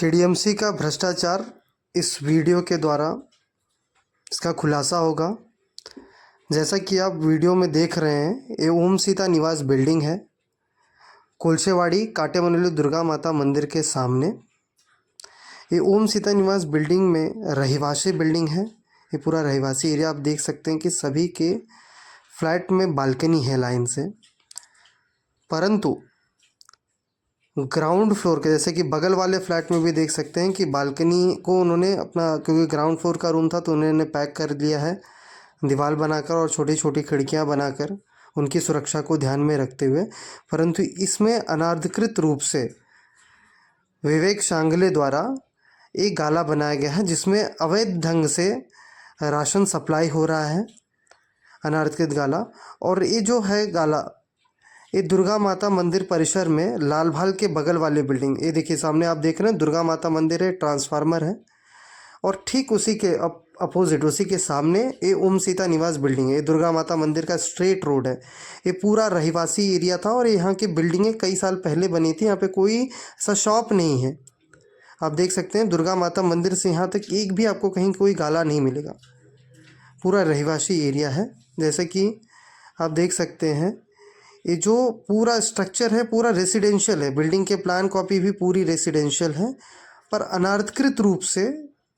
KDMC का भ्रष्टाचार इस वीडियो के द्वारा इसका खुलासा होगा। जैसा कि आप वीडियो में देख रहे हैं, ये ओम सीता निवास बिल्डिंग है, कोलशेवाड़ी काटेमनुली दुर्गा माता मंदिर के सामने। ये ओम सीता निवास बिल्डिंग में रहिवासी बिल्डिंग है। ये पूरा रहिवासी एरिया आप देख सकते हैं कि सभी के फ्लैट में बालकनी है लाइन से, परंतु ग्राउंड फ्लोर के जैसे कि बगल वाले फ्लैट में भी देख सकते हैं कि बालकनी को उन्होंने अपना, क्योंकि ग्राउंड फ्लोर का रूम था तो उन्होंने पैक कर दिया है दीवार बनाकर और छोटी छोटी खिड़कियां बनाकर, उनकी सुरक्षा को ध्यान में रखते हुए। परंतु इसमें अनाधिकृत रूप से विवेक शांगले द्वारा एक गाला बनाया गया है जिसमें अवैध ढंग से राशन सप्लाई हो रहा है, अनाधिकृत गाला। और ये जो है गाला, ये दुर्गा माता मंदिर परिसर में लाल भाल के बगल वाली बिल्डिंग, ये देखिए सामने आप देख रहे हैं दुर्गा माता मंदिर है, ट्रांसफार्मर है, और ठीक उसी के अपोजिट, उसी के सामने ये ओम सीता निवास बिल्डिंग है। ये दुर्गा माता मंदिर का स्ट्रेट रोड है। ये पूरा रहिवासी एरिया था और यहाँ की बिल्डिंगें कई साल पहले बनी थी। यहाँ पे कोई ऐसा शॉप नहीं है। आप देख सकते हैं दुर्गा माता मंदिर से यहाँ तक एक भी आपको कहीं कोई गाला नहीं मिलेगा। पूरा रहिवासी एरिया है। जैसे कि आप देख सकते हैं, ये जो पूरा स्ट्रक्चर है पूरा रेसिडेंशियल है। बिल्डिंग के प्लान कॉपी भी पूरी रेसिडेंशियल है, पर अनाधिकृत रूप से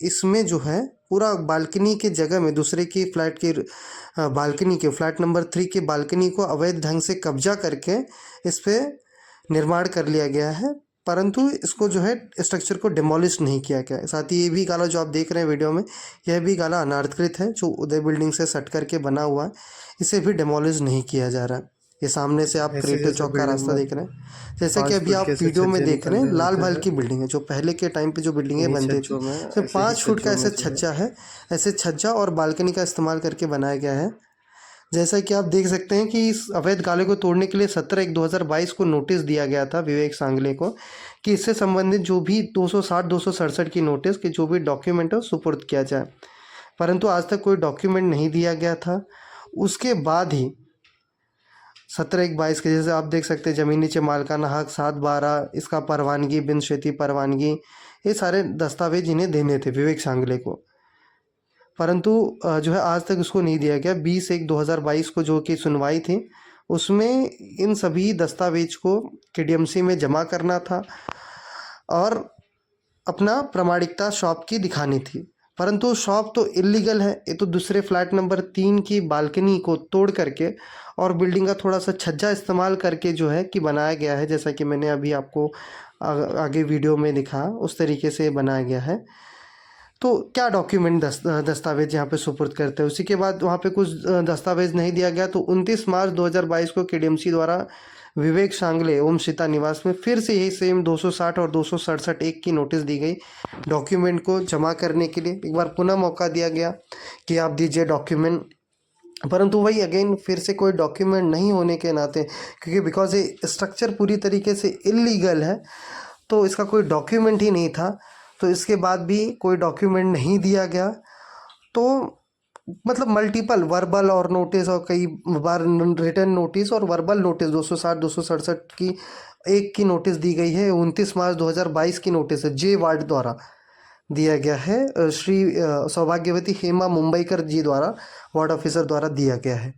इसमें जो है पूरा बालकनी के जगह में दूसरे की फ्लैट की बालकनी के, फ्लैट नंबर 3 की बालकनी को अवैध ढंग से कब्जा करके इस पर निर्माण कर लिया गया है, परंतु इसको जो है स्ट्रक्चर को डिमोलिश नहीं किया गया है। साथ ही ये भी गाला जो आप देख रहे हैं वीडियो में, यह भी गाला अनाधिकृत है जो उदय बिल्डिंग से सट करके बना हुआ है। इसे भी डिमोलिश नहीं किया जा रहा है। ये सामने से आप क्रिएटिव चौक का रास्ता देख रहे हैं। जैसे कि अभी आप वीडियो में देख रहे हैं, लाल भाल की बिल्डिंग है जो पहले के टाइम पे जो बिल्डिंगें बनती थी, सिर्फ 5 फुट का ऐसे छज्जा है, ऐसे छज्जा और बालकनी का इस्तेमाल करके बनाया गया है। जैसा कि आप देख सकते हैं कि इस अवैध गाले को तोड़ने के लिए 17/1/2022 को नोटिस दिया गया था विवेक सांगले को कि इससे संबंधित जो भी 260-267 की नोटिस के जो भी डॉक्यूमेंट है सुपुर्द किया जाए, परंतु आज तक कोई डॉक्यूमेंट नहीं दिया गया था। उसके बाद ही 17/1/22 के, जैसे आप देख सकते हैं जमीन नीचे मालकाना हक 7/12, इसका परवानगी, बिन शेती परवानगी, ये सारे दस्तावेज इन्हें देने थे विवेक सांगले को, परंतु जो है आज तक उसको नहीं दिया गया। 20/1/2022 को जो कि सुनवाई थी उसमें इन सभी दस्तावेज को केडीएमसी में जमा करना था और अपना प्रामाणिकता शॉप की दिखानी थी, परंतु शॉप तो इलीगल है। ये तो दूसरे फ्लैट नंबर 3 की बालकनी को तोड़ करके और बिल्डिंग का थोड़ा सा छज्जा इस्तेमाल करके जो है कि बनाया गया है, जैसा कि मैंने अभी आपको आगे वीडियो में दिखा उस तरीके से बनाया गया है। तो क्या डॉक्यूमेंट दस्तावेज यहाँ पे सुपुर्द करते हैं। उसी के बाद वहाँ पे कुछ दस्तावेज नहीं दिया गया, तो 29 मार्च 2022 को केडीएमसी द्वारा विवेक शांगले ओम सीता निवास में फिर से यही सेम 260 और 267(1) की नोटिस दी गई डॉक्यूमेंट को जमा करने के लिए। एक बार पुनः मौका दिया गया कि आप दीजिए डॉक्यूमेंट, परंतु वही अगेन फिर से कोई डॉक्यूमेंट नहीं होने के नाते, क्योंकि बिकॉज ये स्ट्रक्चर पूरी तरीके से इलीगल है तो इसका कोई डॉक्यूमेंट ही नहीं था, तो इसके बाद भी कोई डॉक्यूमेंट नहीं दिया गया। तो मतलब मल्टीपल वर्बल और नोटिस और कई बार रिटर्न नोटिस और वर्बल नोटिस 260-267 की एक की नोटिस दी गई है। 29 मार्च 2022 की नोटिस है जे वार्ड द्वारा दिया गया है, श्री सौभाग्यवती हेमा मुंबईकर जी द्वारा, वार्ड ऑफिसर द्वारा दिया गया है।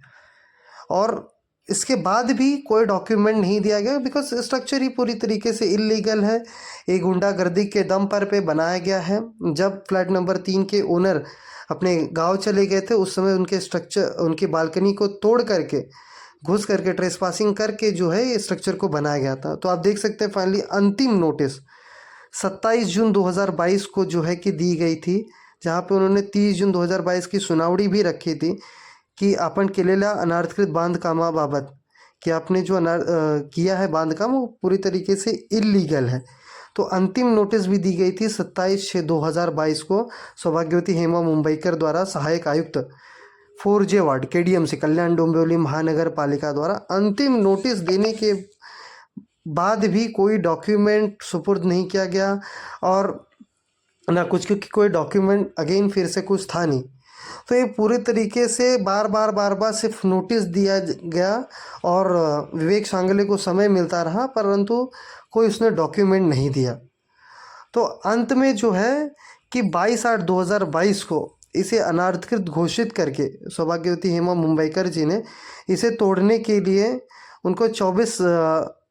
और इसके बाद भी कोई डॉक्यूमेंट नहीं दिया गया बिकॉज स्ट्रक्चर ही पूरी तरीके से इलीगल है। एक गुंडागर्दी के दम पर पे बनाया गया है। जब फ्लैट नंबर 3 के ओनर अपने गांव चले गए थे उस समय उनके स्ट्रक्चर, उनकी बालकनी को तोड़ करके, घुस करके, ट्रेसपासिंग करके जो है ये स्ट्रक्चर को बनाया गया था। तो आप देख सकते हैं फाइनली अंतिम नोटिस 27 जून 2022 को जो है कि दी गई थी, जहाँ पे उन्होंने 30 जून 2022 की सुनावणी भी रखी थी की आपण केलेल्या अनाधिकृत बांधकामाबाबत, कि आपने जो किया है बांधकाम वो पूरी तरीके से इलीगल है। तो अंतिम नोटिस भी दी गई थी 27/6/2022 को सौभाग्यवती हेमा मुंबईकर द्वारा सहायक आयुक्त 4J ward KDMC Kalyan Dombivli महानगर पालिका द्वारा अंतिम नोटिस देने के बाद भी कोई डॉक्यूमेंट सुपुर्द नहीं किया गया और ना कुछ, क्योंकि कोई डॉक्यूमेंट अगेन फिर से कुछ था नहीं। तो ये पूरे तरीके से बार बार सिर्फ नोटिस दिया गया और विवेक शांगले को समय मिलता रहा, परंतु कोई उसने डॉक्यूमेंट नहीं दिया। तो अंत में जो है कि 22/8/2022 को इसे अनाधिकृत घोषित करके सौभाग्यवती हेमा मुंबईकर जी ने इसे तोड़ने के लिए उनको 24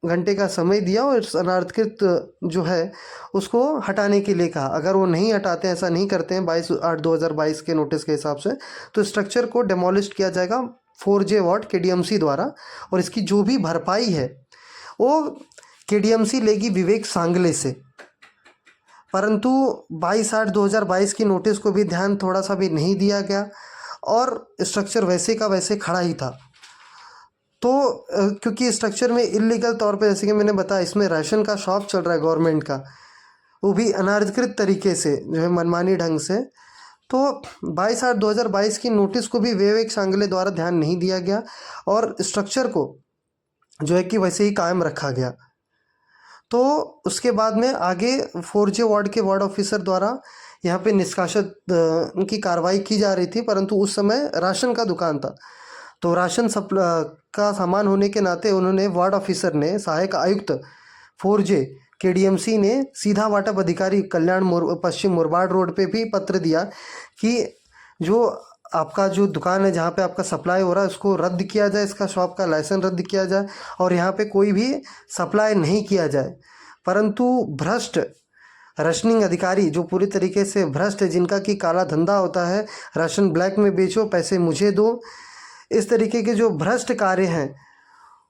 घंटे का समय दिया और इस अनाधिकृत जो है उसको हटाने के लिए कहा। अगर वो नहीं हटाते हैं, ऐसा नहीं करते हैं 22/8/2022 के नोटिस के हिसाब से, तो स्ट्रक्चर को डेमोलिश किया जाएगा 4J वार्ड KDMC द्वारा। और इसकी जो भी भरपाई है वो KDMC लेगी विवेक सांगले से। परंतु 22/8/2022 की नोटिस को भी ध्यान थोड़ा सा भी नहीं दिया गया और स्ट्रक्चर वैसे का वैसे खड़ा ही था। तो क्योंकि स्ट्रक्चर में इलीगल तौर पे, जैसे कि मैंने बताया, इसमें राशन का शॉप चल रहा है गवर्नमेंट का, वो भी अनाधिकृत तरीके से, जो है मनमानी ढंग से। तो 22/8/2022 की नोटिस को भी विवेक सांगले द्वारा ध्यान नहीं दिया गया और स्ट्रक्चर को जो है कि वैसे ही कायम रखा गया। तो उसके बाद में आगे 4J वार्ड के वार्ड ऑफिसर द्वारा यहाँ पे निष्कासित की कार्रवाई की जा रही थी, परंतु उस समय राशन का दुकान था, तो राशन का सामान होने के नाते उन्होंने, वार्ड ऑफिसर ने, सहायक आयुक्त 4J KDMC ने सीधा वाटप अधिकारी कल्याण पश्चिम मुरबाड रोड पे भी पत्र दिया कि जो आपका जो दुकान है जहाँ पे आपका सप्लाई हो रहा है उसको रद्द किया जाए, इसका शॉप का लाइसेंस रद्द किया जाए और यहाँ पे कोई भी सप्लाई नहीं किया जाए। परंतु भ्रष्ट राशनिंग अधिकारी जो पूरी तरीके से भ्रष्ट है, जिनका कि काला धंधा होता है, राशन ब्लैक में बेचो, पैसे मुझे दो, इस तरीके के जो भ्रष्ट कार्य हैं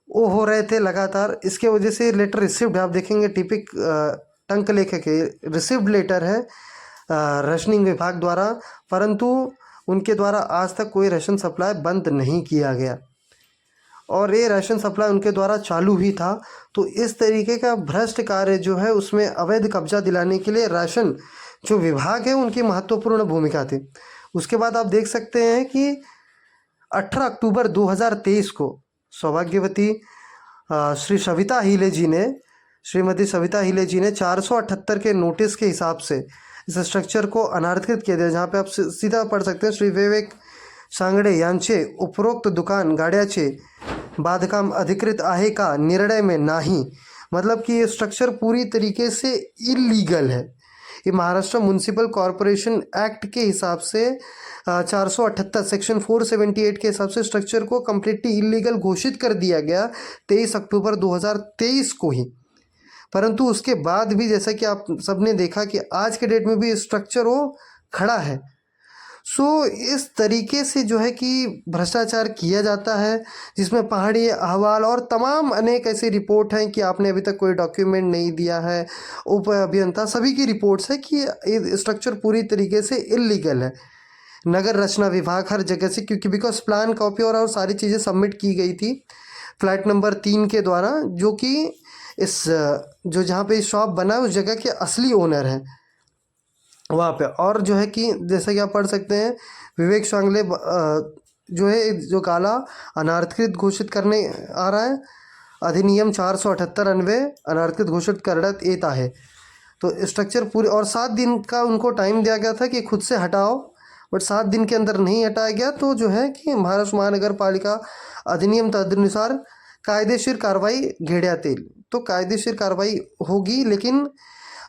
वो हो रहे थे लगातार। इसके वजह से लेटर रिसिव्ड, आप देखेंगे टिपिक टंक लेखक है, रिसिव्ड लेटर है राशनिंग विभाग द्वारा, परंतु उनके द्वारा आज तक कोई राशन सप्लाई बंद नहीं किया गया और ये राशन सप्लाई उनके द्वारा चालू ही था। तो इस तरीके का भ्रष्ट कार्य जो है उसमें अवैध कब्जा दिलाने के लिए राशन जो विभाग है उनकी महत्वपूर्ण भूमिका थी। उसके बाद आप देख सकते हैं कि 18 अक्टूबर 2023 को सौभाग्यवती श्रीमती सविता हिले जी ने 478 के नोटिस के हिसाब से इस स्ट्रक्चर को अनाधिकृत किया दिया, जहाँ पे आप सीधा पढ़ सकते हैं, श्री विवेक सांगडे यांचे उपरोक्त दुकान गाड्याचे बांधकाम अधिकृत आहे का निर्णय में नाही। मतलब कि ये स्ट्रक्चर पूरी तरीके से इलीगल है। ये महाराष्ट्र म्यूनसिपल कॉरपोरेशन एक्ट के हिसाब से 478 सेक्शन 478 के हिसाब से स्ट्रक्चर को कम्प्लीटली इलीगल घोषित कर दिया गया 23 अक्टूबर 2023 को ही। परंतु उसके बाद भी जैसा कि आप सबने देखा कि आज के डेट में भी स्ट्रक्चर वो खड़ा है। सो इस तरीके से जो है कि भ्रष्टाचार किया जाता है, जिसमें पहाड़ी अहवाल और तमाम अनेक ऐसी रिपोर्ट हैं कि आपने अभी तक कोई डॉक्यूमेंट नहीं दिया है, उप अभियंता सभी की रिपोर्ट्स है कि ये स्ट्रक्चर पूरी तरीके से इलीगल है। नगर रचना विभाग हर जगह से, क्योंकि बिकॉज प्लान कॉपी और सारी चीज़ें सबमिट की गई थी फ्लैट नंबर 3 के द्वारा, जो कि इस जो जहाँ पे शॉप बना है उस जगह के असली ओनर हैं वहाँ पे। और जो है कि जैसा कि आप पढ़ सकते हैं, विवेक सांगले जो है जो काला अनाधिकृत घोषित करने आ रहा है, अधिनियम 478 अन्वय अनाधिकृत घोषित करण्यात येत आहे। तो स्ट्रक्चर पूरे, और 7 दिन का उनको टाइम दिया गया था कि खुद से हटाओ, बट 7 दिन के अंदर नहीं हटाया गया। तो जो है कि महाराष्ट्र महानगर पालिका अधिनियम तदनुसार कायदेशीर कार्रवाई घेण्यात येईल। तो कायदेशीर कार्रवाई होगी, लेकिन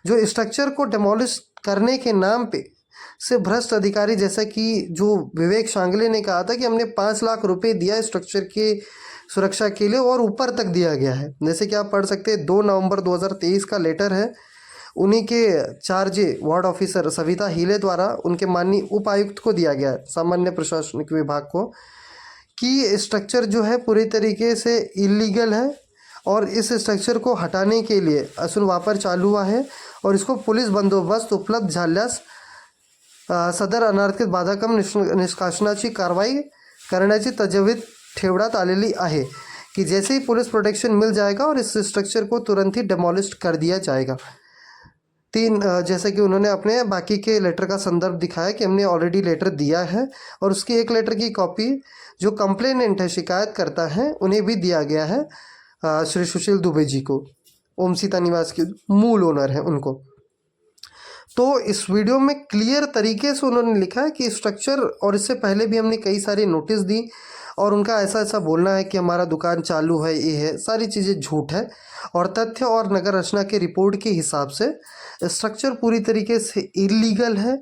जो स्ट्रक्चर को डेमोलिश करने के नाम पे से भ्रष्ट अधिकारी, जैसा कि जो विवेक सांगले ने कहा था कि हमने 5 लाख रुपए दिया स्ट्रक्चर के सुरक्षा के लिए और ऊपर तक दिया गया है। जैसे कि आप पढ़ सकते हैं 2 नवंबर 2023 का लेटर है, उन्हीं के 4J वार्ड ऑफिसर सविता हिले द्वारा उनके माननीय उपायुक्त को दिया गया है, सामान्य प्रशासनिक विभाग को, कि स्ट्रक्चर जो है पूरी तरीके से इलीगल है और इस स्ट्रक्चर को हटाने के लिए असूल वापर चालू हुआ है और इसको पुलिस बंदोबस्त उपलब्ध झाल्यास सदर अनाधिकृत बांधकाम निष्कासनाची कारवाई करण्याची तजवीज ठेवण्यात आलेली आहे, कि जैसे ही पुलिस प्रोटेक्शन मिल जाएगा और इस स्ट्रक्चर को तुरंत ही डेमोलिश कर दिया जाएगा। 3 जैसे कि उन्होंने अपने बाकी के लेटर का संदर्भ दिखाया कि हमने ऑलरेडी लेटर दिया है और उसकी एक लेटर की कॉपी जो कंप्लेनेंट है, शिकायत करता है, उन्हें भी दिया गया है, श्री सुशील दुबे जी को, ओम सीता निवास के मूल ओनर हैं उनको। तो इस वीडियो में क्लियर तरीके से उन्होंने लिखा है कि स्ट्रक्चर, और इससे पहले भी हमने कई सारी नोटिस दी और उनका ऐसा ऐसा बोलना है कि हमारा दुकान चालू है, ये है, सारी चीज़ें झूठ है। और तथ्य और नगर रचना के रिपोर्ट के हिसाब से स्ट्रक्चर पूरी तरीके से इलीगल है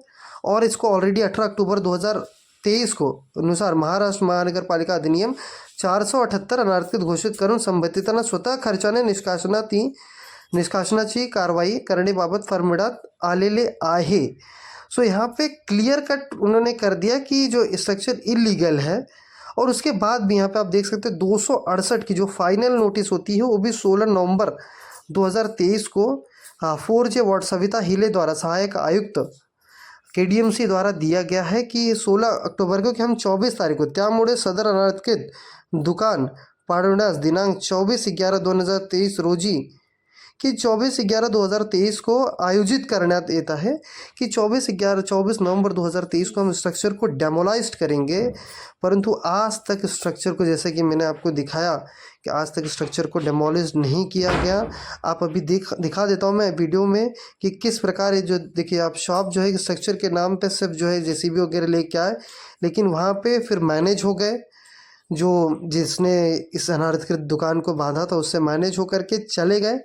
और इसको ऑलरेडी 18 अक्टूबर 2023 को अनुसार महाराष्ट्र महानगर पालिका अधिनियम 478 अनारक्षित घोषित करून संबंधितांना स्वतः खर्चाने निष्कासनाची कारवाई करण्याबाबत फरमाण्यात आलेले आहे। सो यहाँ पे क्लियर कट उन्होंने कर दिया कि जो स्ट्रक्चर इलीगल है। और उसके बाद भी यहाँ पे आप देख सकते हैं 268 की जो फाइनल नोटिस होती है वो भी 16 नवंबर 2023 को 4J वार्ड सविता हिले द्वारा सहायक आयुक्त KDMC द्वारा दिया गया है कि 16 अक्टोबर को कि हम 24 तारीख को त्यामुळे सदर अनारक्षित दुकान पाडण्यास दिनांक 24/11/2023 रोजी कि 24/11/2023 को आयोजित करण्यात येत है कि 24 नवंबर 2023 को हम स्ट्रक्चर को डेमोलाइज करेंगे। परंतु आज तक स्ट्रक्चर को, जैसे कि मैंने आपको दिखाया कि आज तक स्ट्रक्चर को डेमोलिश नहीं किया गया। आप अभी दिखा देता हूँ मैं वीडियो में कि किस प्रकार ये जो देखिए आप शॉप जो है स्ट्रक्चर के नाम पे सिर्फ जो है JCB वगैरह लेके आए, लेकिन वहाँ पे फिर मैनेज हो गए, जो जिसने इस अनाधिकृत दुकान को बांधा था उससे मैनेज होकर के चले गए,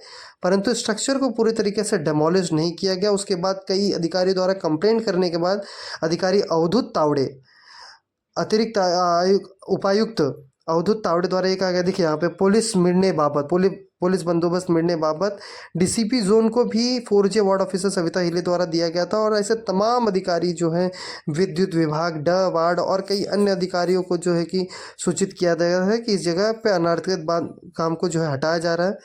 परंतु स्ट्रक्चर को पूरी तरीके से डेमोलिश नहीं किया गया। उसके बाद कई अधिकारियों द्वारा कंप्लेंट करने के बाद अधिकारी अवधूत तावड़े, अतिरिक्त उपायुक्त अवधूत तावड़े द्वारा ये कहा गया, देखिए यहाँ पे पुलिस बंदोबस्त मिलने बाबत DCP जोन को भी 4J वार्ड ऑफिसर सविता हिले द्वारा दिया गया था। और ऐसे तमाम अधिकारी जो हैं विद्युत विभाग वार्ड और कई अन्य अधिकारियों को जो है कि सूचित किया गया है कि इस जगह पे अनाधिकृत काम को जो है हटाया जा रहा है।